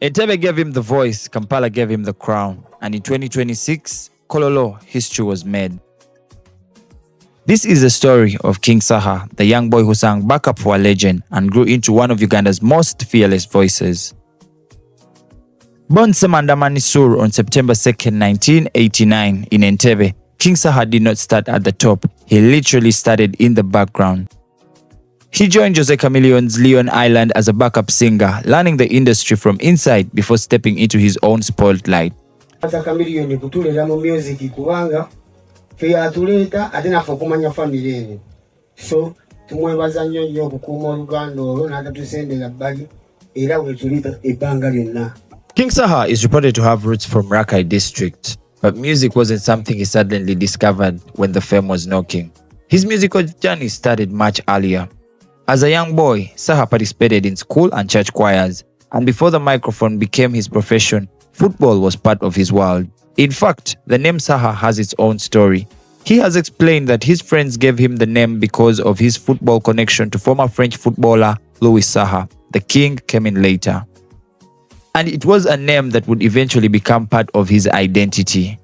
Entebbe gave him the voice, Kampala gave him the crown, and in 2026, Kololo, history was made. This is the story of King SAHA, the young boy who sang backup for a legend and grew into one of Uganda's most fearless voices. Born Semanda Mansoul on September 2, 1989 in Entebbe, King SAHA did not start at the top, he literally started in the background. He joined Jose Chameleon's Leon Island as a backup singer, learning the industry from inside before stepping into his own spotlight. So tumwebaza nnyo okukuuma oluganda olwo n'atatusendera bbali era wetulita ebbanga lyonna. King SAHA is reported to have roots from Rakai district, but music wasn't something he suddenly discovered when the fame was knocking. His musical journey started much earlier. As a young boy, SAHA participated in school and church choirs, and before the microphone became his profession, football was part of his world. In fact, the name SAHA has its own story. He has explained that his friends gave him the name because of his football connection to former French footballer Louis SAHA. The king came in later. And it was a name that would eventually become part of his identity.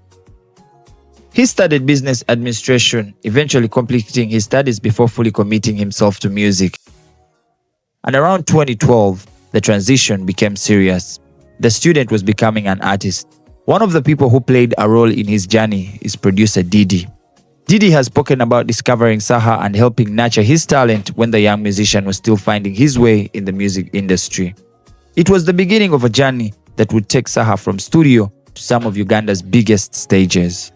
He studied business administration, eventually completing his studies before fully committing himself to music. And around 2012, the transition became serious. The student was becoming an artist. One of the people who played a role in his journey is producer Didi. Didi has spoken about discovering SAHA and helping nurture his talent when the young musician was still finding his way in the music industry. It was the beginning of a journey that would take SAHA from studio to some of Uganda's biggest stages.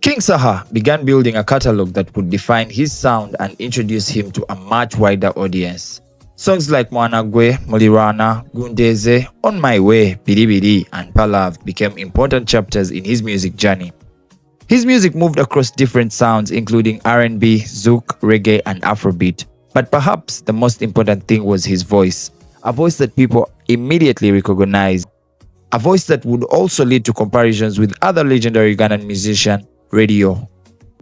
King SAHA began building a catalogue that would define his sound and introduce him to a much wider audience. Songs like Mwanagwe, Mulirwana, Gundeze, On My Way, Bidi and Palav became important chapters in his music journey. His music moved across different sounds including R&B, Zouk, reggae and Afrobeat. But perhaps the most important thing was his voice. A voice that people immediately recognized. A voice that would also lead to comparisons with other legendary Ugandan musician, Radio.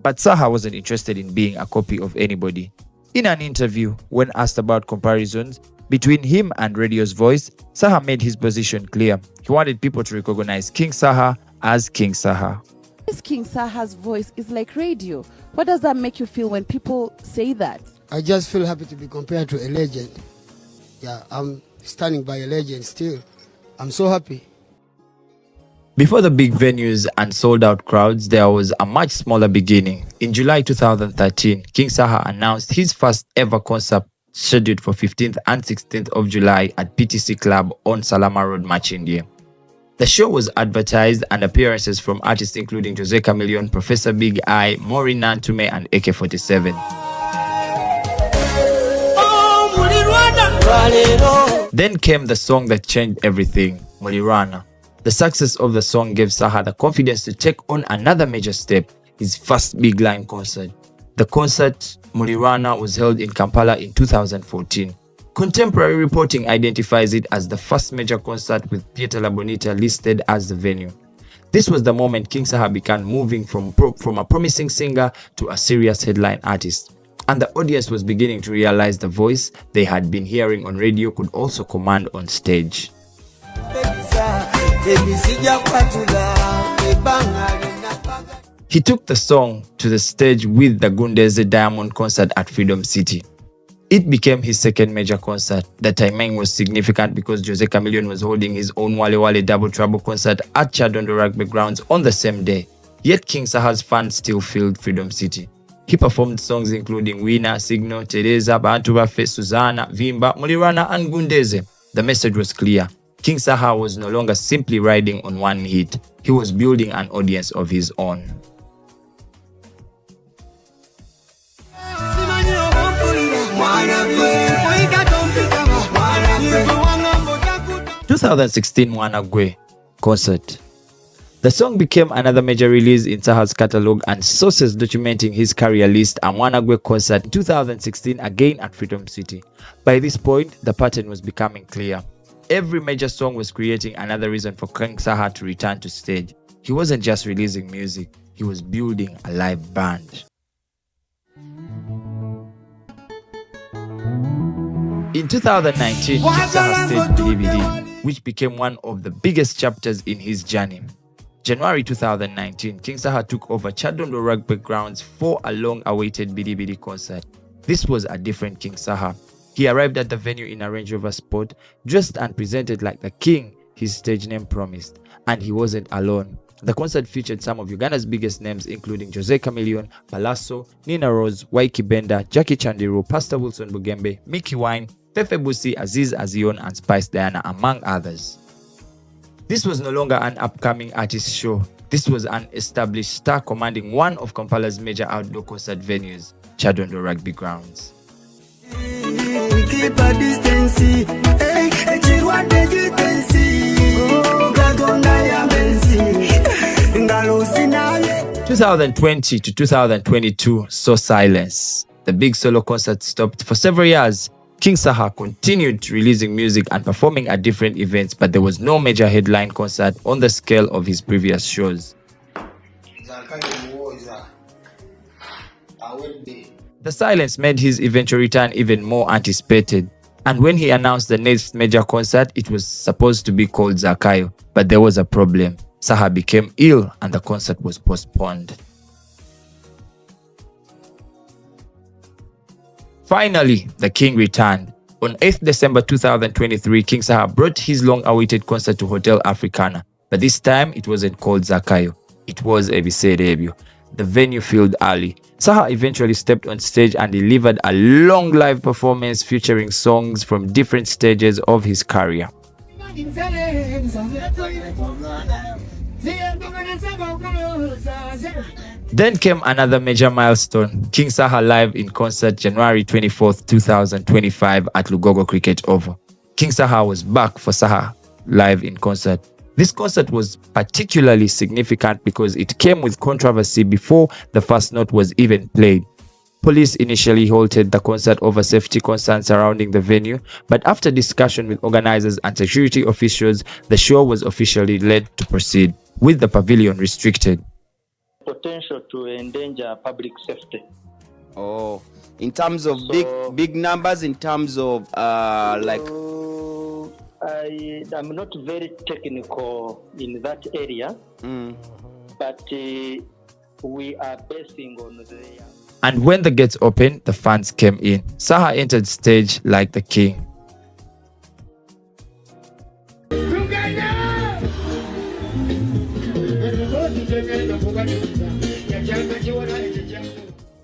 But SAHA wasn't interested in being a copy of anybody. In an interview, when asked about comparisons between him and Radio's voice, SAHA made his position clear. He wanted people to recognize King SAHA as King SAHA. This King SAHA's voice is like Radio. What does that make you feel when people say that? I just feel happy to be compared to a legend. Yeah, I'm standing by a legend still. I'm so happy. Before the big venues and sold-out crowds, there was a much smaller beginning. In July 2013, King SAHA announced his first ever concert scheduled for 15th and 16th of July at PTC Club on Salama Road, Machindie. The show was advertised and appearances from artists including Jose Chameleon, Professor Big Eye, Maureen Nantume and AK-47. Then came the song that changed everything, Mulirwana. The success of the song gave SAHA the confidence to take on another major step, his first big line concert. The concert, Mulirwana, was held in Kampala in 2014. Contemporary reporting identifies it as the first major concert with Pieta La Bonita listed as the venue. This was the moment King SAHA began moving from a promising singer to a serious headline artist. And the audience was beginning to realize the voice they had been hearing on radio could also command on stage. He took the song to the stage with the Gundeze Diamond concert at Freedom City. It became his second major concert. The timing was significant because Jose Chameleon was holding his own Wale Wale Double Trouble concert at Chadondo Rugby Grounds on the same day. Yet King SAHA's fans still filled Freedom City. He performed songs including Wina, Signal, Teresa, Bantu Bafe, Susanna, Vimba, Mulirwana and Gundeze. The message was clear. King SAHA was no longer simply riding on one hit. He was building an audience of his own. "2016 Mwanagwe" concert. The song became another major release in SAHA's catalogue, and sources documenting his career list a Mwanagwe concert in 2016 again at Freedom City. By this point, the pattern was becoming clear. Every major song was creating another reason for King SAHA to return to stage. He wasn't just releasing music, he was building a live band. In 2019, King SAHA staged Bidi. which became one of the biggest chapters in his journey. January 2019, King Saha took over Chadondo Rugby Grounds for a long-awaited Bidi Bidi concert. This was a different King Saha. He arrived at the venue in a Range Rover Sport, dressed and presented like the king his stage name promised. And he wasn't alone. The concert featured some of Uganda's biggest names, including Jose Chameleone, Palaso, Nina Rose, Waiki Benda, Jackie Chandiru, Pastor Wilson Bugembe, Mickey Wine, Fefe Busi, Aziz Azion, and Spice Diana, among others. This was no longer an upcoming artist show. This was an established star commanding one of Kampala's major outdoor concert venues, Chadondo Rugby Grounds. Keep a distance, 2020 to 2022 saw silence. The big solo concert stopped for several years. King Saha continued releasing music and performing at different events, but there was no major headline concert on the scale of his previous shows. The silence made his eventual return even more anticipated, and when he announced the next major concert, it was supposed to be called Zakayo, but there was a problem. Saha became ill and the concert was postponed. Finally, the king returned. On 8th December 2023, King Saha brought his long-awaited concert to Hotel Africana, but this time it wasn't called Zakayo, it was Ebiserebyo. The venue filled early. Saha eventually stepped on stage and delivered a long live performance featuring songs from different stages of his career. Then came another major milestone, King Saha live in concert January 24th, 2025 at Lugogo Cricket Oval. King Saha was back for Saha live in concert. This concert was particularly significant because it came with controversy before the first note was even played. Police initially halted the concert over safety concerns surrounding the venue, but after discussion with organizers and security officials, the show was officially let to proceed, with the pavilion restricted. Potential to endanger public safety. Oh, in terms of big numbers, in terms of like... I'm not very technical in that area, but we are basing on the... And when the gates opened, the fans came in. Saha entered stage like the king.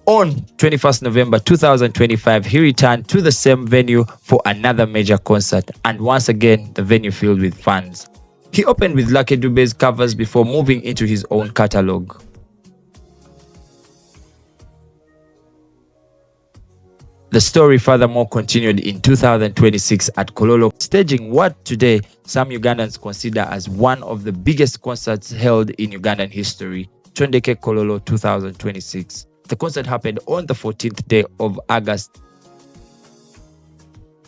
On 21st November 2025, he returned to the same venue for another major concert, and once again, the venue filled with fans. He opened with Lucky Dube's covers before moving into his own catalogue. The story furthermore continued in 2026 at Kololo, staging what today some Ugandans consider as one of the biggest concerts held in Ugandan history, Chondeke Kololo 2026. The concert happened on the 14th day of August.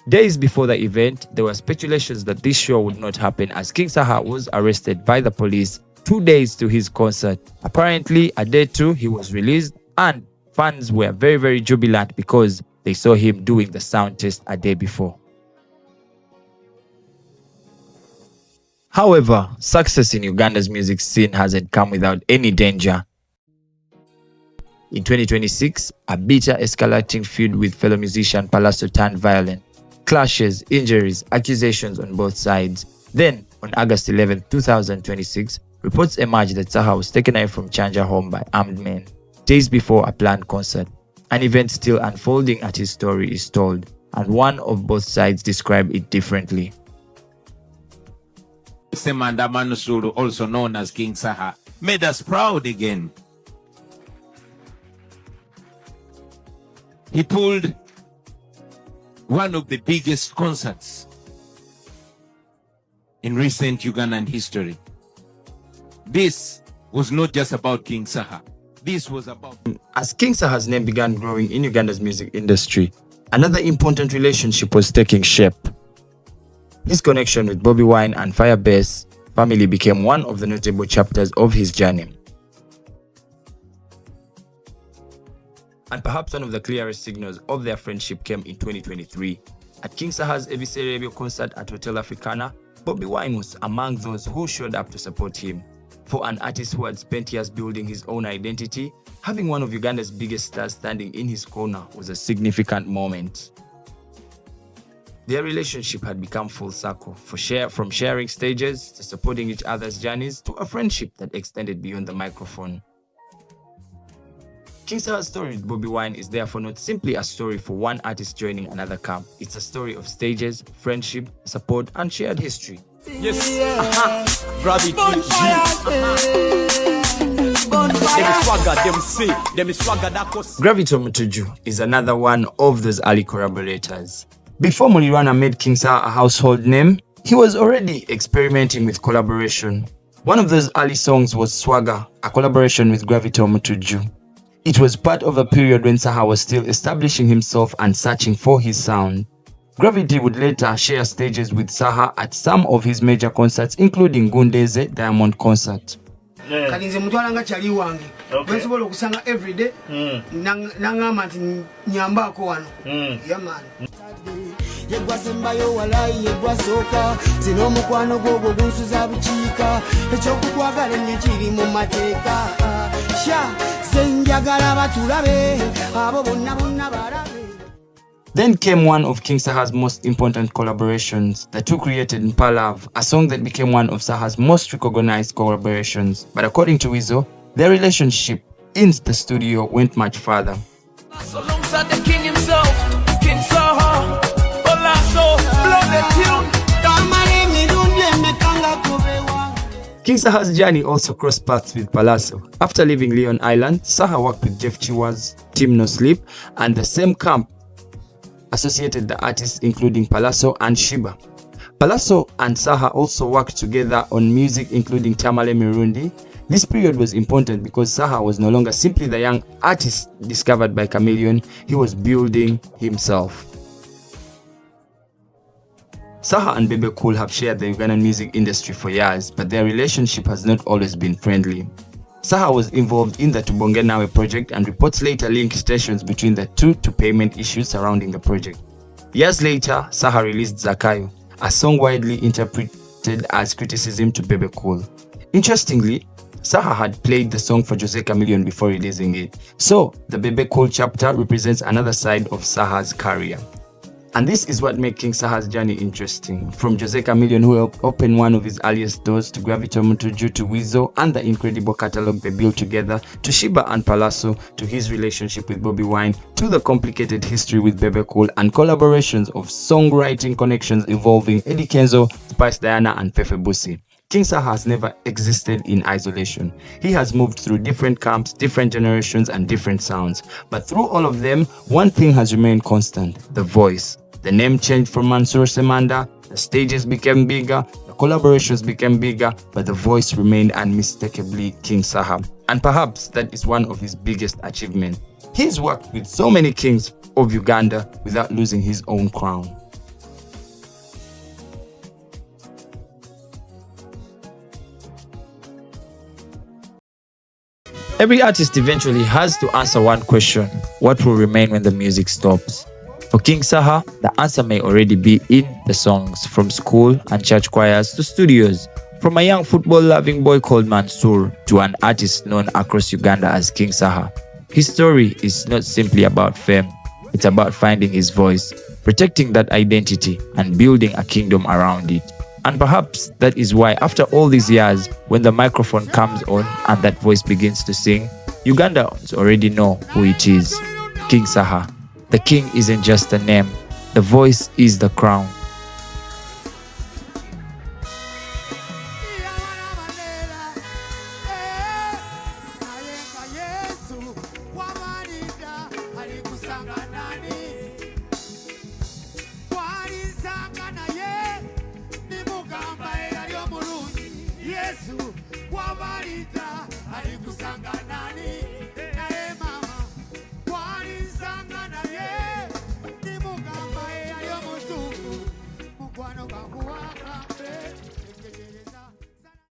Days before the event, there were speculations that this show would not happen as King Saha was arrested by the police 2 days to his concert. Apparently, a day two, he was released, and fans were very jubilant because they saw him doing the sound test a day before. However, success in Uganda's music scene hasn't come without any danger. In 2026, a bitter escalating feud with fellow musician Palaso turned violent. Clashes, injuries, accusations on both sides. Then, on August 11, 2026, reports emerged that Saha was taken away from Chanja home by armed men, days before a planned concert. An event still unfolding as his story is told, and one of both sides describe it differently. Semanda Mansoul, also known as King Saha, made us proud again. He pulled one of the biggest concerts in recent Ugandan history. This was not just about King Saha. This was about... As King Saha's name began growing in Uganda's music industry, another important relationship was taking shape. His connection with Bobby Wine and Firebase family became one of the notable chapters of his journey. And perhaps one of the clearest signals of their friendship came in 2023. At King Saha's Ebiserebyo concert at Hotel Africana, Bobby Wine was among those who showed up to support him. For an artist who had spent years building his own identity, having one of Uganda's biggest stars standing in his corner was a significant moment. Their relationship had become full circle, from sharing stages to supporting each other's journeys to a friendship that extended beyond the microphone. King Saha's story with Bobby Wine is therefore not simply a story for one artist joining another camp. It's a story of stages, friendship, support, and shared history. Yes. Gravity. Gravity Mutuju is another one of those early collaborators. Before Mulirwana made King Saha a household name, he was already experimenting with collaboration. One of those early songs was Swagger, a collaboration with Gravity Mutuju. It was part of a period when Saha was still establishing himself and searching for his sound. Gravity would later share stages with Saha at some of his major concerts, including Gundeze Diamond Concert. Kalinze mutwala nga chali wange wensobola okusanga everyday nangamba nti nyambako wano yaman yegwasembayo walayi yegwasooka zino omukwano gwogwo gunsuza bukiika ekyokukwagala ennyo kiri mu mateeka sha senjagala batulabe abo bonna balabe. Then came one of King Saha's most important collaborations, the two created in Palav, a song that became one of Saha's most recognized collaborations. But according to Weasel, their relationship in the studio went much further. Alongside the king himself, King Saha, blow the tune. King Saha's journey also crossed paths with Palazzo. After leaving Leon Island, Saha worked with Jeff Chiwa's Team No Sleep, and the same camp associated the artists including Palazzo and Shiba. Palazzo and Saha also worked together on music including Tamale Mirundi. This period was important because Saha was no longer simply the young artist discovered by Chameleon, he was building himself. Saha and Bebe Cool have shared the Ugandan music industry for years, but their relationship has not always been friendly. Saha was involved in the Tubonge Nawe project, and reports later linked tensions between the two to payment issues surrounding the project. Years later, Saha released Zakayo, a song widely interpreted as criticism to Bebe Cool. Interestingly, Saha had played the song for Jose Chameleon before releasing it, so the Bebe Cool chapter represents another side of Saha's career. And this is what makes King Saha's journey interesting. From Jose Chameleon, who helped open one of his earliest doors, to Gravity Mutuju, to Weasel and the incredible catalogue they built together, to Shiba and Palazzo, to his relationship with Bobby Wine, to the complicated history with Bebe Cool and collaborations of songwriting connections involving Eddie Kenzo, Spice Diana and Fefe Busi. King Saha has never existed in isolation. He has moved through different camps, different generations and different sounds. But through all of them, one thing has remained constant: the voice. The name changed from Mansoul Semanda, the stages became bigger, the collaborations became bigger, but the voice remained unmistakably King Saha. And perhaps that is one of his biggest achievements. He's worked with so many kings of Uganda without losing his own crown. Every artist eventually has to answer one question: what will remain when the music stops? For King Saha, the answer may already be in the songs, from school and church choirs to studios. From a young football-loving boy called Mansoul to an artist known across Uganda as King Saha, his story is not simply about fame. It's about finding his voice, protecting that identity, and building a kingdom around it. And perhaps that is why, after all these years, when the microphone comes on and that voice begins to sing, Ugandans already know who it is: King Saha. The king isn't just a name, the voice is the crown.